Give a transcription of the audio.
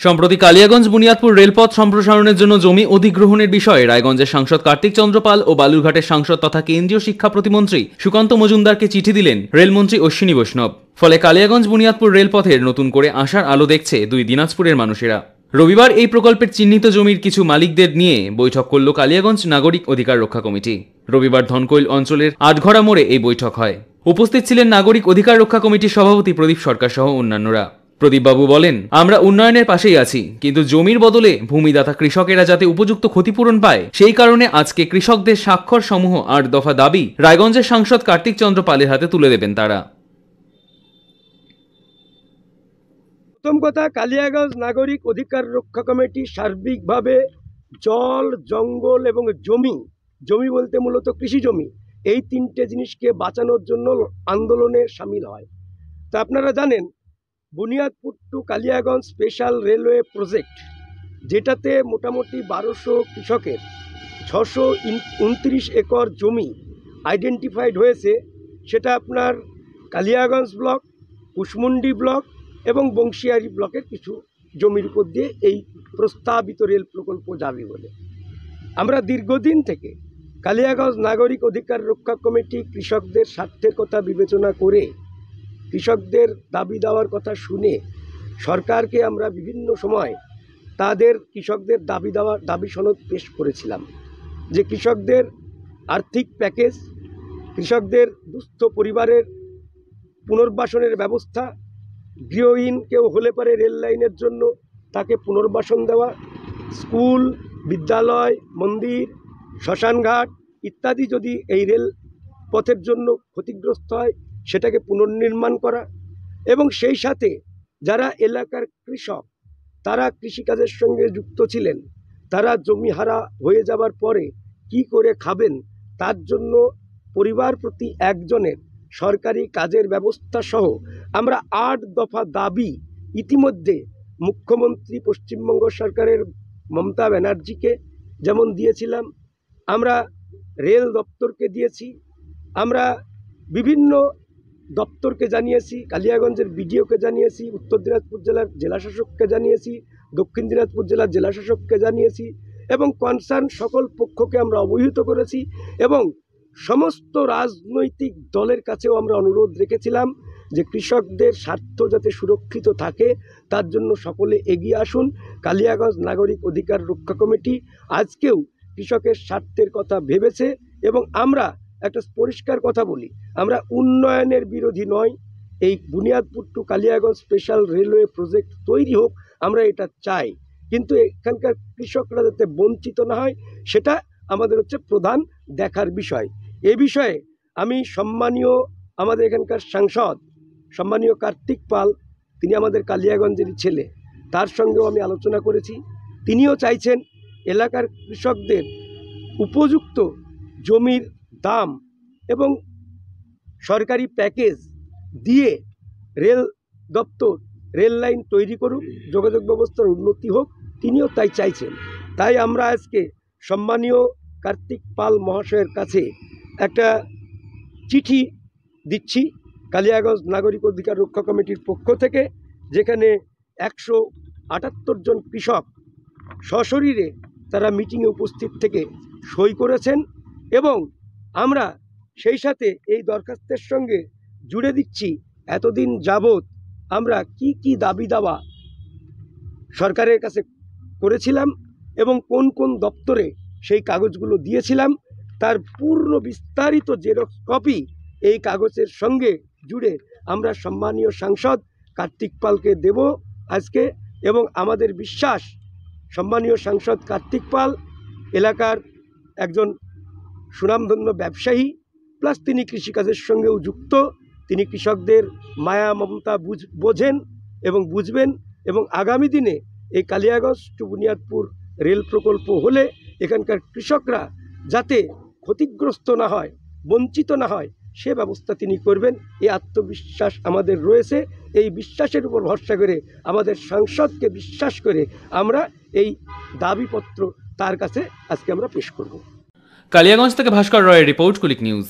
সম্প্রতি কালিয়াগঞ্জ বুনিয়াদপুর রেলপথ সম্প্রসারণের জন্য জমি অধিগ্রহণের বিষয়ে রায়গঞ্জের সাংসদ কার্তিক চন্দ্র পাল ও বালুরঘাটের সাংসদ তথা কেন্দ্রীয় শিক্ষা প্রতিমন্ত্রী সুকান্ত মজুমদারকে চিঠি দিলেন রেলমন্ত্রী অশ্বিনী বৈষ্ণব। ফলে কালিয়াগঞ্জ বুনিয়াদপুর রেলপথের নতুন করে আসার আলো দেখছে দুই দিনাজপুরের মানুষেরা। রবিবার এই প্রকল্পের চিহ্নিত জমির কিছু মালিকদের নিয়ে বৈঠক করল কালিয়াগঞ্জ নাগরিক অধিকার রক্ষা কমিটি। রবিবার ধনকৈল অঞ্চলের আটঘরা মোড়ে এই বৈঠক হয়। উপস্থিত ছিলেন নাগরিক অধিকার রক্ষা কমিটির সভাপতি প্রদীপ সরকার সহ অন্যান্যরা। প্রদীপবাবু বলেন, আমরা উন্নয়নের পাশেই আছি, কিন্তু জমির বদলে ভূমিদাতা কৃষকেরা যাতে উপযুক্ত ক্ষতিপূরণ পায় সেই কারণে আজকে কৃষকদের স্বাক্ষর সমূহ ৮ দফা দাবি রায়গঞ্জের সাংসদ কার্তিক চন্দ্র পালের হাতে তুলে দেবেন তারা। প্রথম কথা, কালিয়াগঞ্জ নাগরিক অধিকার রক্ষা কমিটি সার্বিকভাবে জল, জঙ্গল এবং জমি বলতে মূলত কৃষি জমি, এই তিনটে জিনিসকে বাঁচানোর জন্য আন্দোলনে সামিল হয়। তা আপনারা জানেন, Buniadpur to Kaliaganj special railway project, যেটাতে মোটামুটি 1200 কৃষকের 629 একর জমি আইডেন্টিফাইড হয়েছে, সেটা আপনার কালিয়াগঞ্জ ব্লক, কুশমুন্ডি ব্লক এবং বংশিয়ারি ব্লকের কিছু জমির উপর দিয়ে এই প্রস্তাবিত রেল প্রকল্প যাবে বলে আমরা দীর্ঘদিন থেকে কালিয়াগঞ্জ নাগরিক অধিকার রক্ষা কমিটি কৃষকদের স্বার্থের কথা বিবেচনা করে, কৃষকদের দাবি দেওয়ার কথা শুনে সরকারকে আমরা বিভিন্ন সময় কৃষকদের দাবি সনদ পেশ করেছিলাম যে কৃষকদের আর্থিক প্যাকেজ, কৃষকদের দুস্থ পরিবারের পুনর্বাসনের ব্যবস্থা, গৃহহীন কেউ হলে পারে রেল লাইনের জন্য তাকে পুনর্বাসন দেওয়া, স্কুল, বিদ্যালয়, মন্দির, শ্মশানঘাট ইত্যাদি যদি এই রেল পথের জন্য ক্ষতিগ্রস্ত হয় সেটাকে পুনর্নির্মাণ করা, এবং সেই সাথে যারা এলাকার কৃষক তারা কৃষিকাজের সঙ্গে যুক্ত ছিলেন, তারা জমি হারা হয়ে যাবার পরে কি করে খাবেন তার জন্য পরিবার প্রতি একজনের সরকারি কাজের ব্যবস্থা সহ আমরা ৮ দফা দাবি ইতিমধ্যে মুখ্যমন্ত্রী পশ্চিমবঙ্গ সরকারের মমতা ব্যানার্জিকে যেমন দিয়েছিলাম, আমরা রেল দপ্তরকে দিয়েছি, আমরা বিভিন্ন দপ্তরকে জানিয়েছি, কালিয়াগঞ্জের বিডিওকে জানিয়েছি, উত্তর দিনাজপুর জেলার জেলাশাসককে জানিয়েছি, দক্ষিণ দিনাজপুর জেলার জেলাশাসককে জানিয়েছি এবং কনসার্ন সকল পক্ষকে আমরা অবহিত করেছি এবং সমস্ত রাজনৈতিক দলের কাছেও আমরা অনুরোধ রেখেছিলাম যে কৃষকদের স্বার্থ যাতে সুরক্ষিত থাকে তার জন্য সকলে এগিয়ে আসুন। কালিয়াগঞ্জ নাগরিক অধিকার রক্ষা কমিটি আজকেও কৃষকের স্বার্থের কথা ভেবেছে এবং আমরা একটা পরিষ্কার কথা বলি, আমরা উন্নয়নের বিরোধী নয়। এই Buniadpur to Kaliaganj special railway project তৈরি হোক, আমরা এটা চাই, কিন্তু এখানকার কৃষকরা যাতে বঞ্চিত না হয় সেটা আমাদের হচ্ছে প্রধান দেখার বিষয়। এই বিষয়ে আমি আমাদের এখানকার সাংসদ সম্মানীয় কার্তিক পাল, তিনি আমাদের কালিয়াগঞ্জেরই ছেলে, তার সঙ্গেও আমি আলোচনা করেছি। তিনিও চাইছেন এলাকার কৃষকদের উপযুক্ত জমির দাম এবং সরকারি প্যাকেজ দিয়ে রেল দপ্তর রেল লাইন তৈরি করুক, যোগাযোগ ব্যবস্থার উন্নতি হোক, তিনিও তাই চাইছেন। তাই আমরা আজকে সম্মানীয় কার্তিক পাল মহাশয়ের কাছে একটা চিঠি দিচ্ছি কালিয়াগঞ্জ নাগরিক অধিকার রক্ষা কমিটির পক্ষ থেকে, যেখানে 178 জন কৃষক সশরীরে তারা মিটিংয়ে উপস্থিত থেকে সই করেছেন এবং আমরা সেই সাথে এই দরখাস্তের সঙ্গে জুড়ে দিচ্ছি এতদিন যাবৎ আমরা কি কি দাবি দাওয়া সরকারের কাছে করেছিলাম এবং কোন কোন দপ্তরে সেই কাগজগুলো দিয়েছিলাম তার পূর্ণ বিস্তারিত জেরক্স কপি এই কাগজের সঙ্গে জুড়ে আমরা সম্মানীয় সাংসদ কার্তিক পালকে দেব আজকে। এবং আমাদের বিশ্বাস, সম্মানীয় সাংসদ কার্তিক পাল এলাকার একজন সুনামধন্য ব্যবসায়ী, প্লাস তিনি কৃষিকাজের সঙ্গেও যুক্ত, তিনি কৃষকদের মায়া মমতা বোঝেন এবং বুঝবেন এবং আগামী দিনে এই কালিয়াগঞ্জ টু বুনিয়াদপুর রেল প্রকল্প হলে এখানকার কৃষকরা যাতে ক্ষতিগ্রস্ত না হয়, বঞ্চিত না হয়, সে ব্যবস্থা তিনি করবেন। এই আত্মবিশ্বাস আমাদের রয়েছে। এই বিশ্বাসের উপর ভরসা করে, আমাদের সাংসদকে বিশ্বাস করে আমরা এই দাবিপত্র তার কাছে আজকে আমরা পেশ করব। কালিয়াগঞ্জ থেকে ভাস্কর রয়ের রিপোর্ট, কুলিক নিউজ।